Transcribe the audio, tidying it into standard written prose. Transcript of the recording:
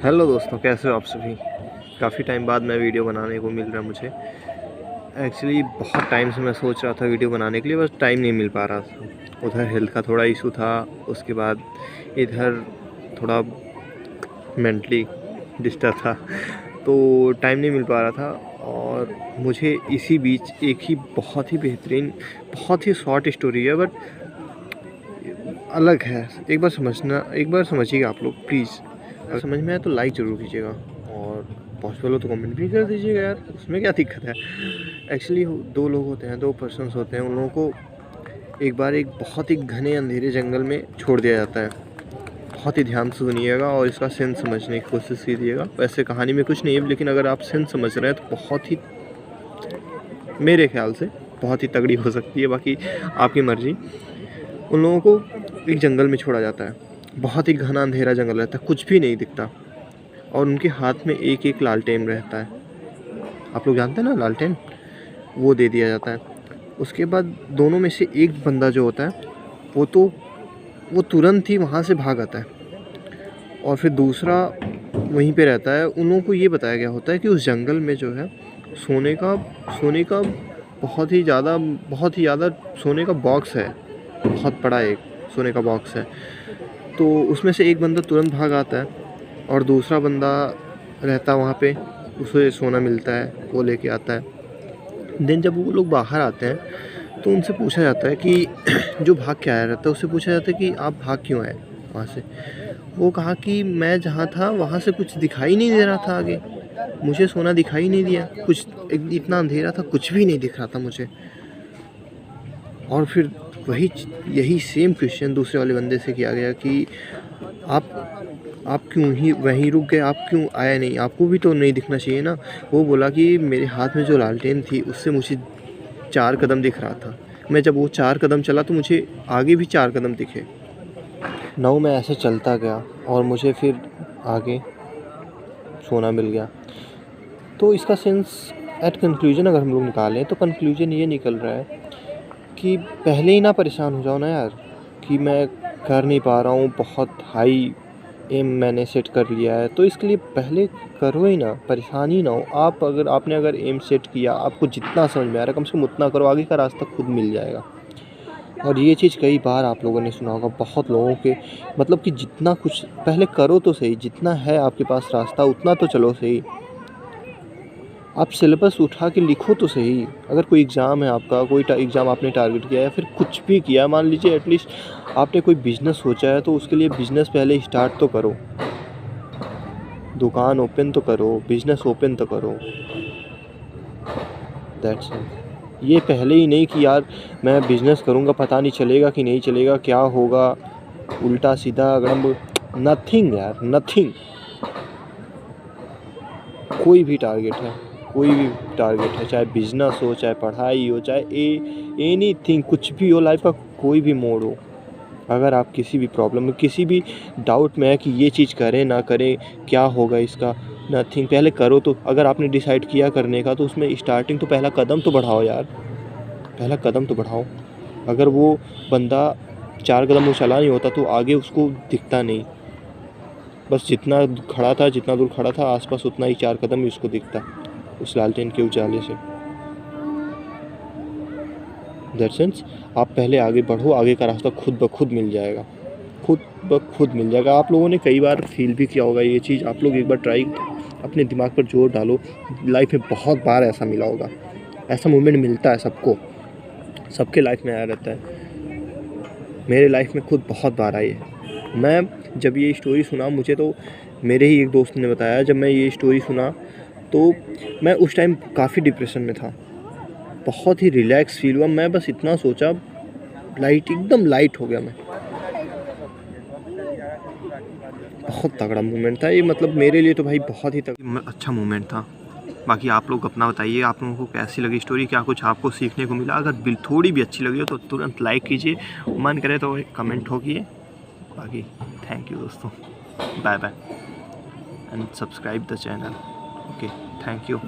Hello दोस्तों, कैसे हो आप सभी। काफ़ी टाइम बाद मैं वीडियो बनाने को मिल रहा है मुझे। एक्चुअली बहुत टाइम से मैं सोच रहा था वीडियो बनाने के लिए, बस टाइम नहीं मिल पा रहा था। उधर हेल्थ का थोड़ा इशू था, उसके बाद इधर थोड़ा मेंटली डिस्टर्ब था, तो टाइम नहीं मिल पा रहा था। और मुझे इसी बीच एक ही बहुत ही बेहतरीन, बहुत ही शॉर्ट स्टोरी है, बट अलग है। एक बार समझिएगा आप लोग प्लीज़। अगर समझ में आए तो लाइक ज़रूर कीजिएगा, और पॉसिबल हो तो कमेंट भी कर दीजिएगा यार, उसमें क्या दिक्कत है। एक्चुअली दो लोग होते हैं, दो पर्सन्स होते हैं, उन लोगों को एक बार एक बहुत ही घने अंधेरे जंगल में छोड़ दिया जाता है। बहुत ही ध्यान से सुनिएगा और इसका सेंस समझने की कोशिश कीजिएगा। वैसे कहानी में कुछ नहीं है, लेकिन अगर आप सेंस समझ रहे हैं तो बहुत ही, मेरे ख्याल से बहुत ही तगड़ी हो सकती है, बाकी आपकी मर्ज़ी। उन लोगों को एक जंगल में छोड़ा जाता है। बहुत ही घना अंधेरा जंगल रहता है, कुछ भी नहीं दिखता, और उनके हाथ में एक एक लालटेन रहता है। आप लोग जानते हैं ना लालटेन, वो दे दिया जाता है। उसके बाद दोनों में से एक बंदा जो होता है वो तुरंत ही वहाँ से भाग आता है, और फिर दूसरा वहीं पे रहता है। उन लोगों को ये बताया गया होता है कि उस जंगल में जो है सोने का बहुत ही ज़्यादा सोने का बॉक्स है, बहुत बड़ा एक सोने का बॉक्स है। तो उसमें से एक बंदा तुरंत भाग आता है, और दूसरा बंदा रहता है वहाँ पे, उसे सोना मिलता है, वो लेके आता है। देन जब वो लोग बाहर आते हैं तो उनसे पूछा जाता है कि जो भाग के आया रहता है, उससे पूछा जाता है कि आप भाग क्यों आए वहाँ से। वो कहा कि मैं जहाँ था वहाँ से कुछ दिखाई नहीं दे रहा था आगे, मुझे सोना दिखाई नहीं दिया, कुछ इतना अंधेरा था, कुछ भी नहीं दिख रहा था मुझे। और फिर यही सेम क्वेश्चन दूसरे वाले बंदे से किया गया कि आप क्यों ही वहीं रुक गए, आप क्यों आया नहीं, आपको भी तो नहीं दिखना चाहिए ना। वो बोला कि मेरे हाथ में जो लालटेन थी उससे मुझे 4 कदम दिख रहा था, मैं जब वो 4 कदम चला तो मुझे आगे भी 4 कदम दिखे। नौ मैं ऐसे चलता गया और मुझे फिर आगे सोना मिल गया। तो इसका सेंस एट कंक्लूजन अगर हम लोग निकालें तो कंक्लूजन ये निकल रहा है कि पहले ही ना परेशान हो जाओ ना यार, कि मैं कर नहीं पा रहा हूँ, बहुत हाई एम मैंने सेट कर लिया है, तो इसके लिए पहले करो ही ना, परेशान ही ना हो। आपने अगर एम सेट किया, आपको जितना समझ में आ रहा है कम से कम उतना करो, आगे का रास्ता खुद मिल जाएगा। और ये चीज़ कई बार आप लोगों ने सुना होगा, बहुत लोगों के, मतलब कि जितना कुछ पहले करो तो सही, जितना है आपके पास रास्ता उतना तो चलो सही। आप सिलेबस उठा के लिखो तो सही। अगर कोई एग्ज़ाम है आपका, कोई एग्ज़ाम आपने टारगेट किया है, फिर कुछ भी किया, मान लीजिए एटलीस्ट आपने कोई बिज़नेस सोचा है, तो उसके लिए बिज़नेस पहले स्टार्ट तो करो, दुकान ओपन तो करो, बिज़नेस ओपन तो करो। That's it. ये पहले ही नहीं कि यार मैं बिज़नेस करूँगा, पता नहीं चलेगा कि नहीं चलेगा, क्या होगा, उल्टा सीधा अगड़म, नथिंग यार, नथिंग। कोई भी टारगेट है, चाहे बिजनेस हो, चाहे पढ़ाई हो, चाहे एनीथिंग, कुछ भी हो, लाइफ का कोई भी मोड़ हो, अगर आप किसी भी प्रॉब्लम में, किसी भी डाउट में है कि ये चीज़ करें ना करें, क्या होगा इसका, नथिंग, पहले करो। तो अगर आपने डिसाइड किया करने का, तो उसमें स्टार्टिंग तो पहला कदम तो बढ़ाओ यार, पहला कदम तो बढ़ाओ। अगर वो बंदा 4 कदम वो चला नहीं होता तो आगे उसको दिखता नहीं, बस जितना दूर खड़ा था आसपास, उतना ही 4 कदम ही उसको दिखता उस लालटेन के उजाले से। दैट सेंस, आप पहले आगे बढ़ो, आगे का रास्ता खुद ब खुद मिल जाएगा, आप लोगों ने कई बार फील भी किया होगा ये चीज़, आप लोग एक बार ट्राई, अपने दिमाग पर जोर डालो, लाइफ में बहुत बार ऐसा मिला होगा, ऐसा मोमेंट मिलता है सबको, सबके लाइफ में आया रहता है। मेरे लाइफ में खुद बहुत बार आई है। मैं जब ये स्टोरी सुना, मुझे तो मेरे ही एक दोस्त ने बताया, जब मैं ये स्टोरी सुना तो मैं उस टाइम काफ़ी डिप्रेशन में था, बहुत ही रिलैक्स फील हुआ। मैं बस इतना सोचा, एकदम लाइट हो गया मैं। बहुत तगड़ा मोमेंट था ये, मतलब मेरे लिए तो भाई बहुत ही अच्छा मोमेंट था। बाकी आप लोग अपना बताइए, आप लोगों को कैसी लगी स्टोरी, क्या कुछ आपको सीखने को मिला। अगर थोड़ी भी अच्छी लगी हो तो तुरंत लाइक कीजिए, मन करे तो कमेंट ठोकिए। बाकी थैंक यू दोस्तों, bye bye, and subscribe the channel. Okay, thank you.